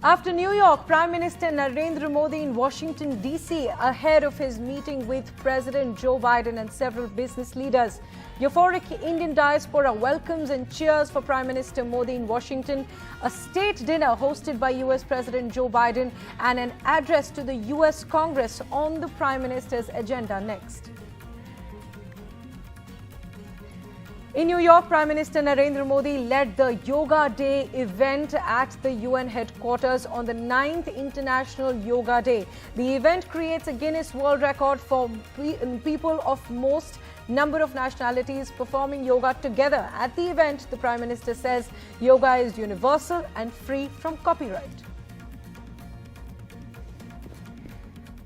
After New York, Prime Minister Narendra Modi in Washington, D.C. ahead of his meeting with President Joe Biden and several business leaders. Euphoric Indian diaspora welcomes and cheers for Prime Minister Modi in Washington. A state dinner hosted by U.S. President Joe Biden and an address to the U.S. Congress on the Prime Minister's agenda next. In New York, Prime Minister Narendra Modi led the Yoga Day event at the UN headquarters on the 9th International Yoga Day. The event creates a Guinness World Record for people of most number of nationalities performing yoga together. At the event, the Prime Minister says yoga is universal and free from copyright.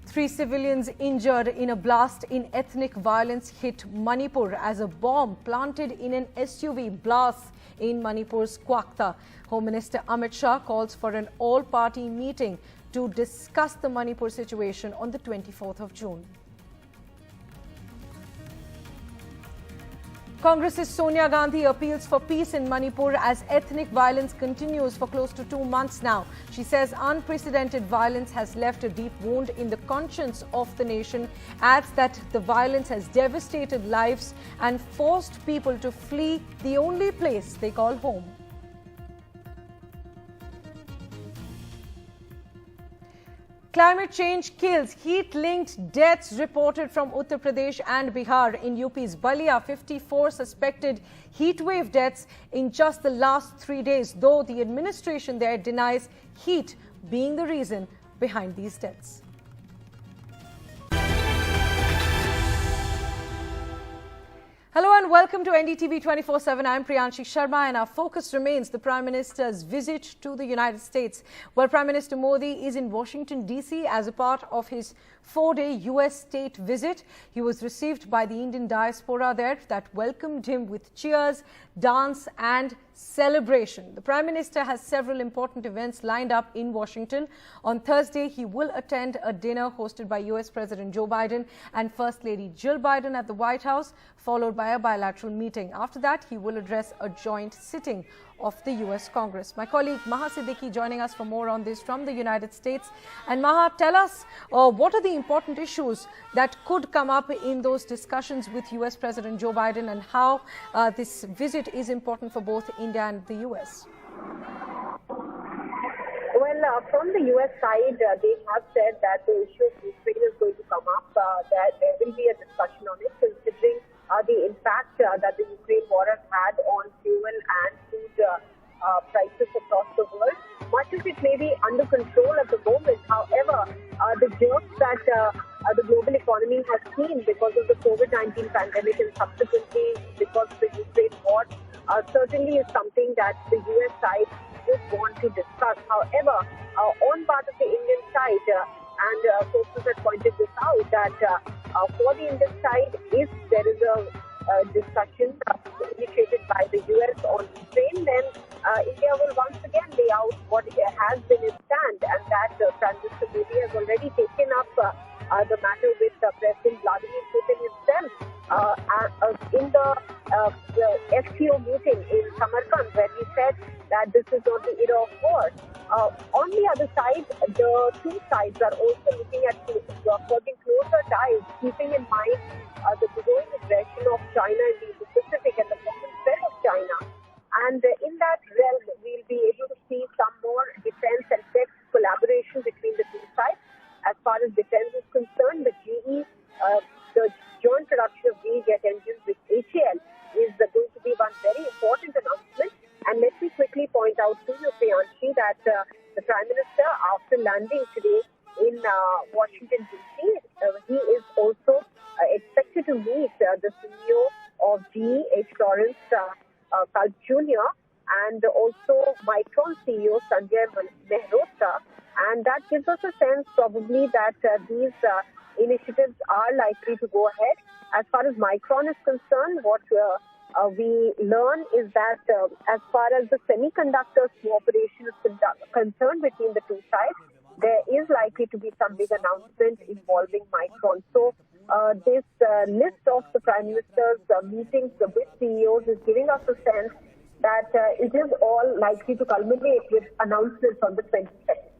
3 civilians injured in a blast in ethnic violence hit Manipur as a bomb planted in an SUV blasts in Manipur's Kwakta. Home Minister Amit Shah calls for an all-party meeting to discuss the Manipur situation on the 24th of June. Congress's Sonia Gandhi appeals for peace in Manipur as ethnic violence continues for close to 2 months now. She says unprecedented violence has left a deep wound in the conscience of the nation, adds that the violence has devastated lives and forced people to flee the only place they call home. Climate change kills. Heat-linked deaths reported from Uttar Pradesh and Bihar. In UP's Balia, 54 suspected heatwave deaths in just the last 3 days, though the administration there denies heat being the reason behind these deaths. Hello and welcome to NDTV 24/7. I'm Priyanshi Sharma and our focus remains the Prime Minister's visit to the United States. Well, Prime Minister Modi is in Washington, D.C. as a part of his 4-day U.S. state visit. He was received by the Indian diaspora there that welcomed him with cheers, dance and celebration. The Prime Minister has several important events lined up in Washington. On Thursday, he will attend a dinner hosted by U.S. President Joe Biden and First Lady Jill Biden at the White House, followed by a bilateral meeting. After that, he will address a joint sitting of the U.S. Congress. My colleague Maha Siddiqui joining us for more on this from the United States. And Maha, tell us what are the important issues that could come up in those discussions with U.S. President Joe Biden and how this visit is important for both India and the U.S. Well, from the U.S. side, they have said that the issue of Ukraine is going to come up, that there will be a discussion on it, considering the impact that the Ukraine war has had on fuel and food prices across the world. Much of it may be under control at the moment. However, the jerks that the global economy has seen because of the COVID-19 pandemic and subsequently because of the Ukraine war certainly is something that the U.S. side would want to discuss. However, on part of the Indian side, and sources have pointed this out, that for the Indian side, if there is a discussion initiated by the U.S. on Ukraine, then India will once again lay out what has been its stand, and that Prime Minister Modi has already taken up the matter with President Vladimir Putin himself in the FTO meeting in Samarkand, where he said that this is not the era of war. On the other side, the two sides are also looking at forging closer ties, keeping in mind the growing aggression of China in the Indo-Pacific and the possible threat of China. And in that realm, we'll be able to see some more defense and tech collaboration between the two sides. As far as defense is concerned, the joint production of GE jet engines with HAL is going to be one very important announcement. And let me quickly point out to you, Priyanshi, that the Prime Minister, after landing today in Washington, D.C., he is also expected to meet the CEO of GE, H. Lawrence Culp Jr., and also Micron CEO, Sanjay Mehrotra. And that gives us a sense probably that these initiatives are likely to go ahead. As far as Micron is concerned, what we learn is that as far as the semiconductor cooperation is concerned between the two sides, there is likely to be some big announcement involving Micron. So this list of the Prime Minister's meetings with CEOs is giving us a sense that it is all likely to culminate with announcements on the 22nd.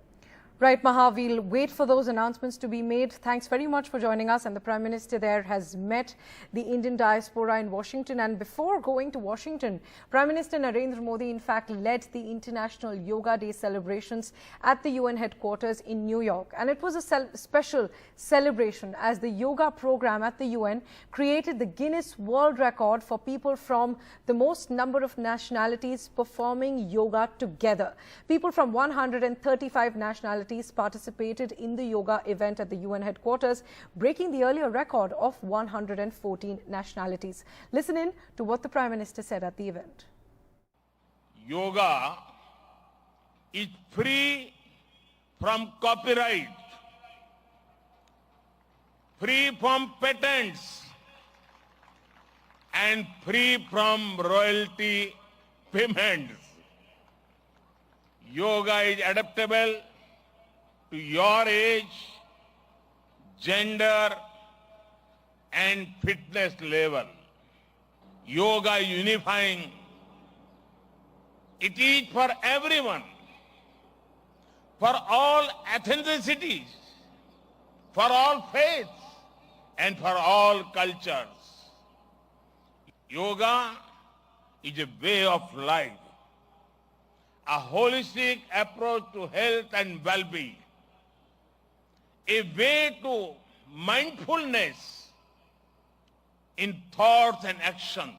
Right, Maha, we'll wait for those announcements to be made. Thanks very much for joining us. And the Prime Minister there has met the Indian diaspora in Washington. And before going to Washington, Prime Minister Narendra Modi, in fact, led the International Yoga Day celebrations at the UN headquarters in New York. And it was a special celebration as the yoga program at the UN created the Guinness World Record for people from the most number of nationalities performing yoga together. People from 135 nationalities participated in the yoga event at the UN headquarters, breaking the earlier record of 114 nationalities. Listen in to what the Prime Minister said at the event. Yoga is free from copyright, free from patents, and free from royalty payments. Yoga is adaptable to your age, gender, and fitness level. Yoga is unifying. It is for everyone, for all ethnicities, for all faiths, and for all cultures. Yoga is a way of life, a holistic approach to health and well-being, a way to mindfulness in thoughts and action.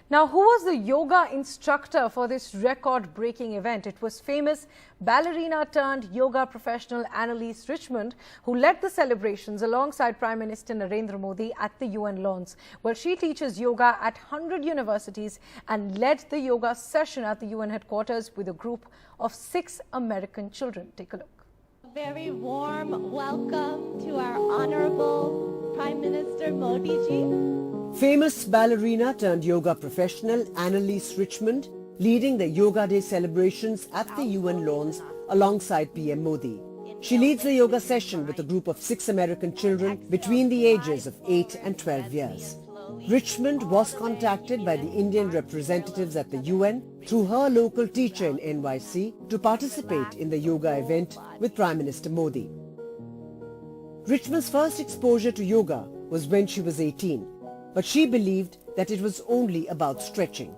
Now, who was the yoga instructor for this record-breaking event? It was famous ballerina turned yoga professional Annalise Richmond, who led the celebrations alongside Prime Minister Narendra Modi at the UN lawns. Well, she teaches yoga at 100 universities and led the yoga session at the UN headquarters with a group of 6 American children. Take a look. A very warm welcome to our Honorable Prime Minister Modi ji. Famous ballerina turned yoga professional Annalise Richmond leading the Yoga Day celebrations at the UN lawns alongside PM Modi. She leads the yoga session with a group of 6 American children between the ages of 8 and 12 years. Richmond was contacted by the Indian representatives at the UN through her local teacher in NYC to participate in the yoga event with Prime Minister Modi. Richmond's first exposure to yoga was when she was 18. But she believed that it was only about stretching.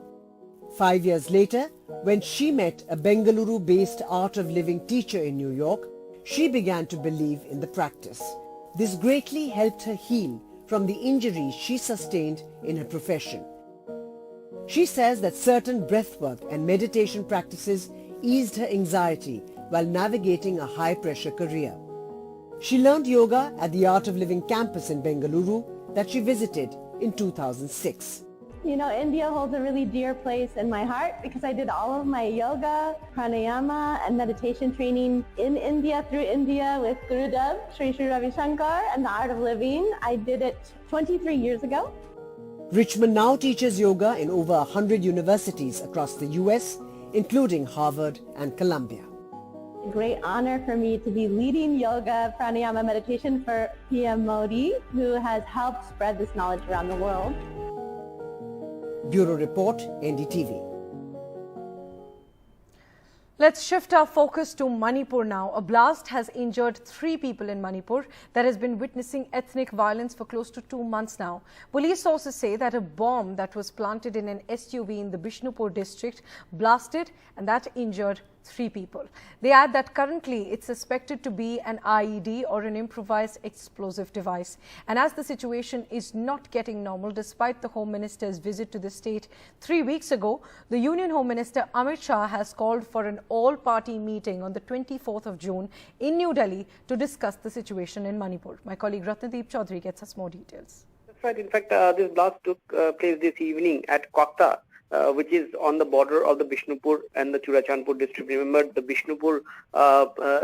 5 years later, when she met a Bengaluru-based art of living teacher in New York, she began to believe in the practice. This greatly helped her heal from the injuries she sustained in her profession. She says that certain breathwork and meditation practices eased her anxiety while navigating a high-pressure career. She learned yoga at the Art of Living campus in Bengaluru that she visited in 2006. You know, India holds a really dear place in my heart because I did all of my yoga, pranayama, and meditation training in India through India with Gurudev, Sri Sri Ravi Shankar, and the Art of Living. I did it 23 years ago. Richmond now teaches yoga in over 100 universities across the US, including Harvard and Columbia. A great honor for me to be leading yoga, pranayama, meditation for PM Modi, who has helped spread this knowledge around the world. Bureau Report, NDTV. Let's shift our focus to Manipur now. A blast has injured 3 people in Manipur that has been witnessing ethnic violence for close to 2 months now. Police sources say that a bomb that was planted in an SUV in the Bishnupur district blasted and that injured 3 people. They add that currently it's suspected to be an IED or an improvised explosive device. And as the situation is not getting normal despite the Home Minister's visit to the state 3 weeks ago, the Union Home Minister Amit Shah has called for an all-party meeting on the 24th of June in New Delhi to discuss the situation in Manipur. My colleague Ratnadeep Chaudhary gets us more details. That's right. In fact, this blast took place this evening at Kokta, which is on the border of the Bishnupur and the Churachandpur district. Remember, the Bishnupur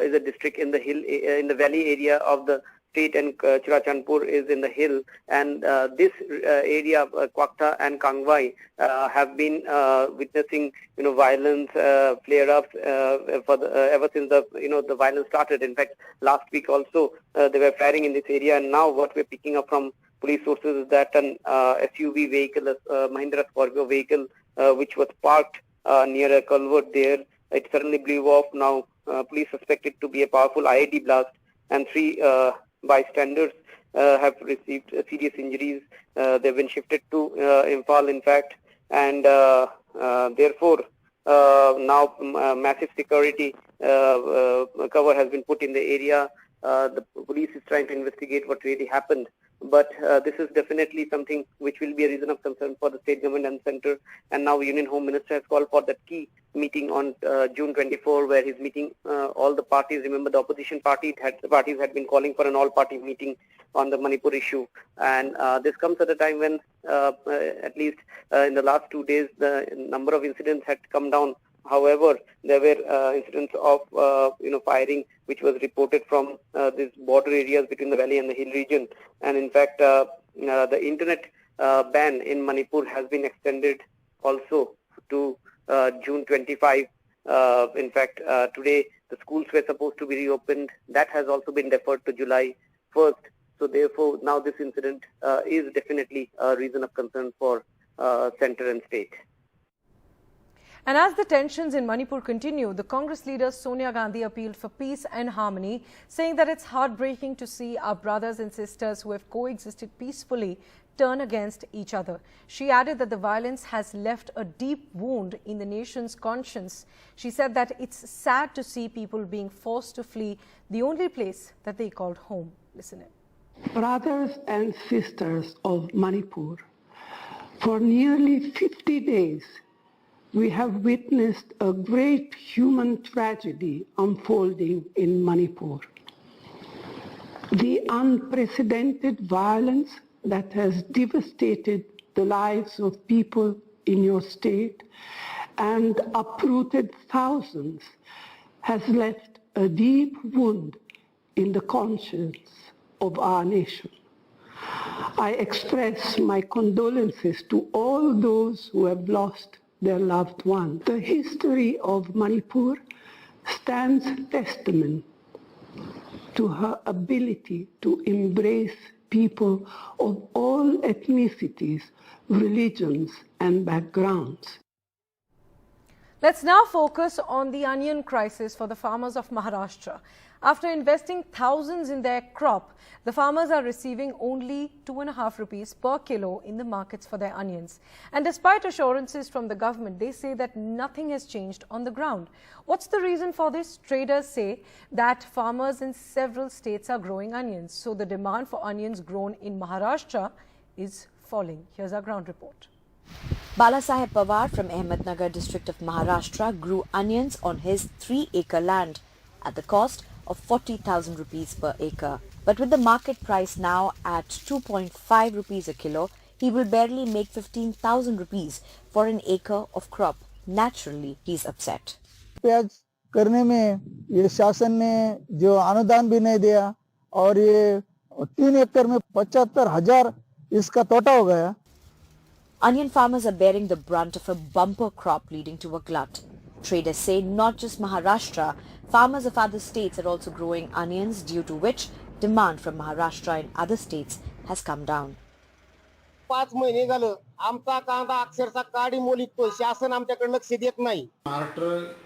is a district in the hill, in the valley area of the state, and Churachandpur is in the hill. And this area, Kokta and Kangwai, have been witnessing, violence flare-ups ever since the violence started. In fact, last week also they were firing in this area, and now what we're picking up from police sources is that an SUV vehicle, a Mahindra Scorpio vehicle, which was parked near a culvert there, it suddenly blew off. Now, police suspect it to be a powerful IED blast, and 3 bystanders have received serious injuries. They've been shifted to Imphal, in fact, and therefore now massive security cover has been put in the area. The police is trying to investigate what really happened. But this is definitely something which will be a reason of concern for the state government and center. And now Union Home Minister has called for that key meeting on June 24, where he's meeting all the parties. Remember, the opposition parties had been calling for an all-party meeting on the Manipur issue. And this comes at a time when, at least in the last 2 days, the number of incidents had come down. However, there were incidents of firing which was reported from these border areas between the valley and the hill region. And in fact, the internet ban in Manipur has been extended also to June 25. In fact, today the schools were supposed to be reopened. That has also been deferred to July 1st. So therefore, now this incident is definitely a reason of concern for center and state. And as the tensions in Manipur continue, the Congress leader Sonia Gandhi appealed for peace and harmony, saying that it's heartbreaking to see our brothers and sisters who have coexisted peacefully turn against each other. She added that the violence has left a deep wound in the nation's conscience. She said that it's sad to see people being forced to flee the only place that they called home. Listen in. Brothers and sisters of Manipur, for nearly 50 days, we have witnessed a great human tragedy unfolding in Manipur. The unprecedented violence that has devastated the lives of people in your state and uprooted thousands has left a deep wound in the conscience of our nation. I express my condolences to all those who have lost their loved ones. The history of Manipur stands testament to her ability to embrace people of all ethnicities, religions, and backgrounds. Let's now focus on the onion crisis for the farmers of Maharashtra. After investing thousands in their crop, the farmers are receiving only 2.5 rupees per kilo in the markets for their onions. And despite assurances from the government, they say that nothing has changed on the ground. What's the reason for this? Traders say that farmers in several states are growing onions, so the demand for onions grown in Maharashtra is falling. Here's our ground report. Balasaheb Pawar from Ahmednagar district of Maharashtra grew onions on his 3-acre land at the cost of 40,000 rupees per acre. But with the market price now at 2.5 rupees a kilo, he will barely make 15,000 rupees for an acre of crop. Naturally, he's upset. प्याज करने में ये शासन ने जो अनुदान भी नहीं दिया और ये 3 एकड़ में 75,000 इसका तोटा हो गया. Onion farmers are bearing the brunt of a bumper crop leading to a glut. Traders say not just Maharashtra, farmers of other states are also growing onions, due to which demand from Maharashtra and other states has come down. 5 महिने झालं आमचा कांदा अक्षरशः काडी मोलितो शासन आमच्याकडे लक्ष देत नाही. महाराष्ट्र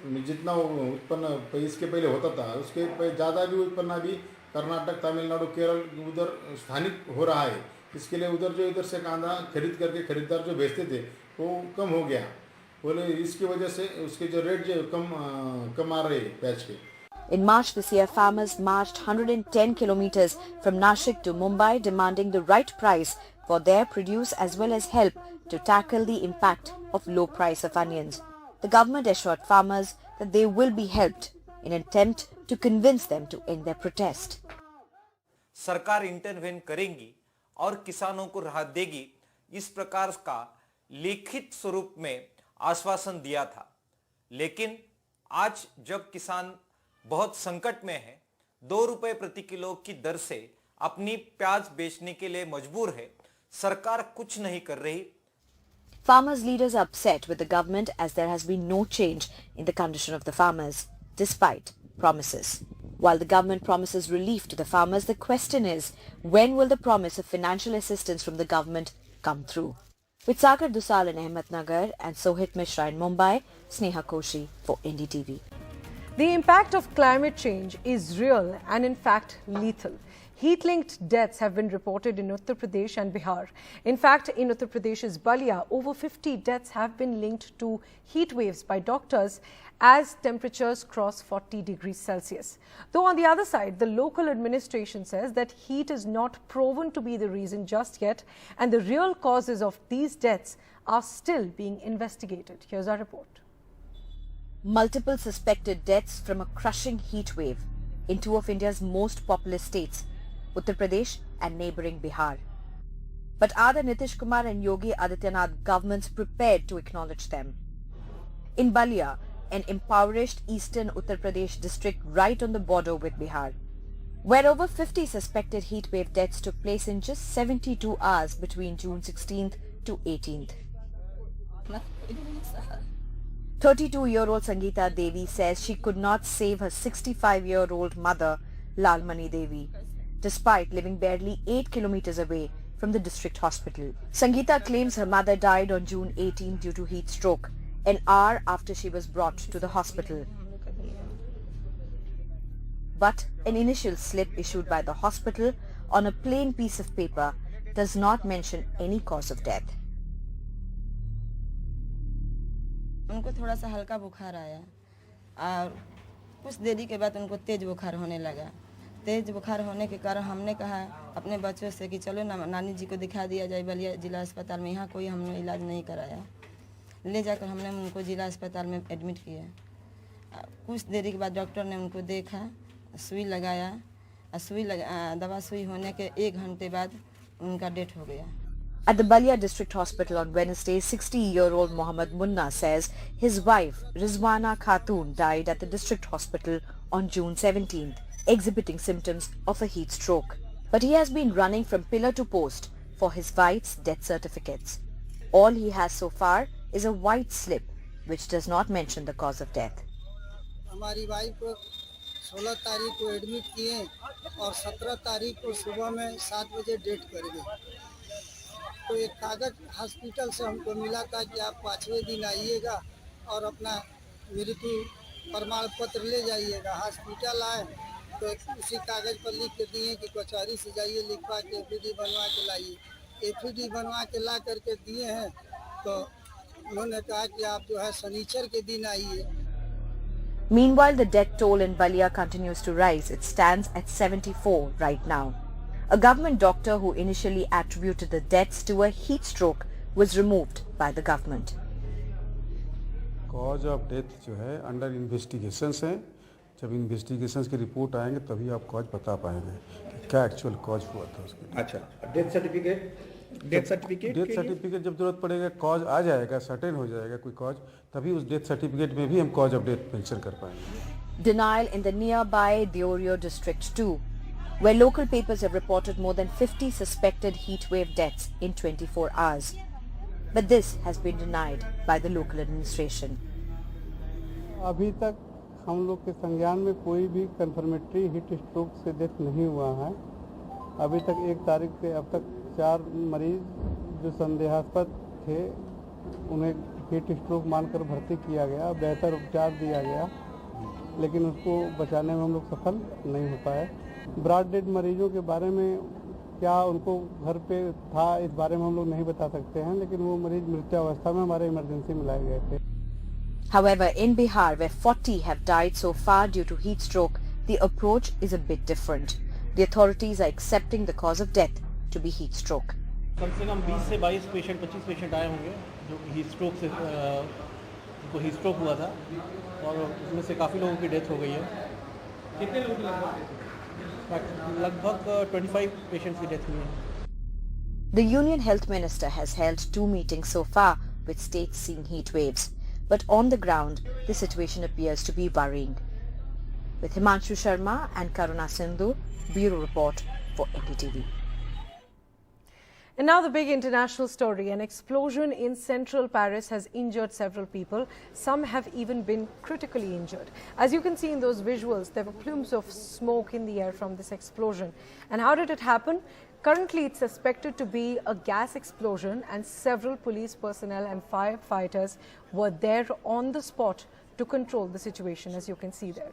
में जितना उत्पन्न इसके पहले होता था उसके ज़्यादा भी उत्पन्न अभी कर्नाटक, तमिलनाडु, केरल उधर स्थानिक हो रहा है. इसके लिए उधर जो इधर से कांदा खरीद करके खरीदार जो बेचते थे वो कम हो गया. बोले इसकी वजह से उसके जो रेट जो कम आ रहे प्याज के. In March this year, farmers marched 110 kilometers from Nashik to Mumbai, demanding the right price for their produce as well as help to tackle the impact of low price of onions. The government assured farmers that they will be helped in an attempt to convince them to end their protest. सरकार intervene करेंगी और किसानों को राहत देगी, इस प्रकार का लिखित स्वरूप में आश्वासन दिया था. लेकिन आज जब किसान बहुत संकट में है, 2 रुपए प्रति किलो की दर से अपनी प्याज बेचने के लिए मजबूर है, सरकार कुछ नहीं कर रही. Farmers' leaders are upset with the government as there has been no change in the condition of the farmers, despite promises. While the government promises relief to the farmers, the question is, when will the promise of financial assistance from the government come through? With Sagar Dusal in Ahmednagar and Sohit Mishra in Mumbai, Sneha Koshi for NDTV. The impact of climate change is real and in fact lethal. Heat-linked deaths have been reported in Uttar Pradesh and Bihar. In fact, in Uttar Pradesh's Balia, over 50 deaths have been linked to heat waves by doctors as temperatures cross 40 degrees Celsius. Though on the other side, the local administration says that heat is not proven to be the reason just yet, and the real causes of these deaths are still being investigated. Here's our report. Multiple suspected deaths from a crushing heat wave in two of India's most populous states, Uttar Pradesh and neighbouring Bihar. But are the Nitish Kumar and Yogi Adityanath governments prepared to acknowledge them? In Balia, an impoverished eastern Uttar Pradesh district right on the border with Bihar, where over 50 suspected heatwave deaths took place in just 72 hours between June 16th to 18th. 32-year-old Sangeeta Devi says she could not save her 65-year-old mother, Lalmani Devi, despite living barely 8 kilometers away from the district hospital. Sangeeta claims her mother died on June 18 due to heat stroke, an hour after she was brought to the hospital. But an initial slip issued by the hospital on a plain piece of paper does not mention any cause of death. उनको थोड़ा सा हल्का बुखार आया और कुछ देरी के बाद उनको तेज बुखार होने लगा। तेज बुखार होने के कारण हमने कहा अपने बच्चों से कि चलो ना नानी जी को दिखा दिया जाए बलिया जिला अस्पताल में, यहाँ कोई हमने इलाज नहीं कराया। ले जाकर हमने उनको जिला अस्पताल में एडमिट किया। कुछ देरी के बाद डॉक्टर ने उनको देखा, सुई लगाया, दवा सुई होने के 1 घंटे बाद उनका डेथ हो गया। At the Balia District Hospital on Wednesday, 60-year-old Mohammad Munna says his wife, Rizwana Khatun, died at the district hospital on June 17th, exhibiting symptoms of a heat stroke. But he has been running from pillar to post for his wife's death certificates. All he has so far is a white slip, which does not mention the cause of death. हमारी wife को 16 तारीख को admit किए और 17 तारीख को सुबह में 7 बजे डेट कर गए। तो एक कागज हॉस्पिटल से हमको मिला था कि आप 5वें दिन आइएगा और अपना मृत्यु प्रमाण पत्र ले जाइएगा। हॉस्पिटल आए तो उसी कागज पर लिख के दिए कि कचहरी से जाइए लिखवा के एफईडी बनवा के लाइए। एफईडी बनवा के ला करके दिए हैं तो उन्होंने कहा कि आप जो है शनिचर के दिन आइए। Meanwhile, the death toll in Balia continues to rise. It stands at 74 right now. A government doctor who initially attributed the deaths to a heat stroke was removed by the government. Cause of death जो है under investigations है। जब investigations की report आएंगे तभी आप cause बता पाएंगे कि क्या actual cause हुआ था उसके। अच्छा, डेथ सर्टिफिकेट जब जरूरत पड़ेगा cause आ जाएगा, सर्टेन हो जाएगा कोई cause, तभी उस डेथ सर्टिफिकेट में भी हम cause of death मेंशन कर पाएंगे। Denial in the nearby Deorio district too, where local papers have reported more than 50 suspected heatwave deaths in 24 hours. But this has been denied by the local administration. अभी तक हम लोग के संज्ञान में कोई भी कंफर्मेटरी हीट स्ट्रोक से डेथ नहीं हुआ है। अभी तक 1 तारीख से अब तक 4 मरीज जो संदेहास्पद थे उन्हें हीट स्ट्रोक मानकर भर्ती किया गया, बेहतर उपचार दिया गया, लेकिन उसको बचाने में हम लोग सफल नहीं हो पाए। ब्रॉड डेड मरीजों के बारे में क्या उनको घर पे था इस बारे में हम लोग नहीं बता सकते हैं, लेकिन वो मरीज मृत्यावस्था में हमारे इमरजेंसी में लाए गए थे। However, in Bihar, where 40 have died so far due to heat stroke, the approach is a bit different. The authorities are accepting the cause of death to be heat stroke. कम से कम 20 से 22 patient 25 patient आए होंगे जो heat stroke से उनको heat stroke हुआ था और उसमें से काफ़ी लोगों की डेथ हो गई है। कितने लोगों की लगभग 25 पेशेंट्स की डेथ हुई है। The Union Health Minister has held 2 meetings so far with states seeing heat waves. But on the ground, the situation appears to be worrying. With Himanshu Sharma and Karuna Sindhu, Bureau Report for NDTV. And now the big international story. An explosion in central Paris has injured several people. Some have even been critically injured. As you can see in those visuals, there were plumes of smoke in the air from this explosion. And how did it happen? Currently, it's suspected to be a gas explosion, and several police personnel and firefighters were there on the spot to control the situation, as you can see there.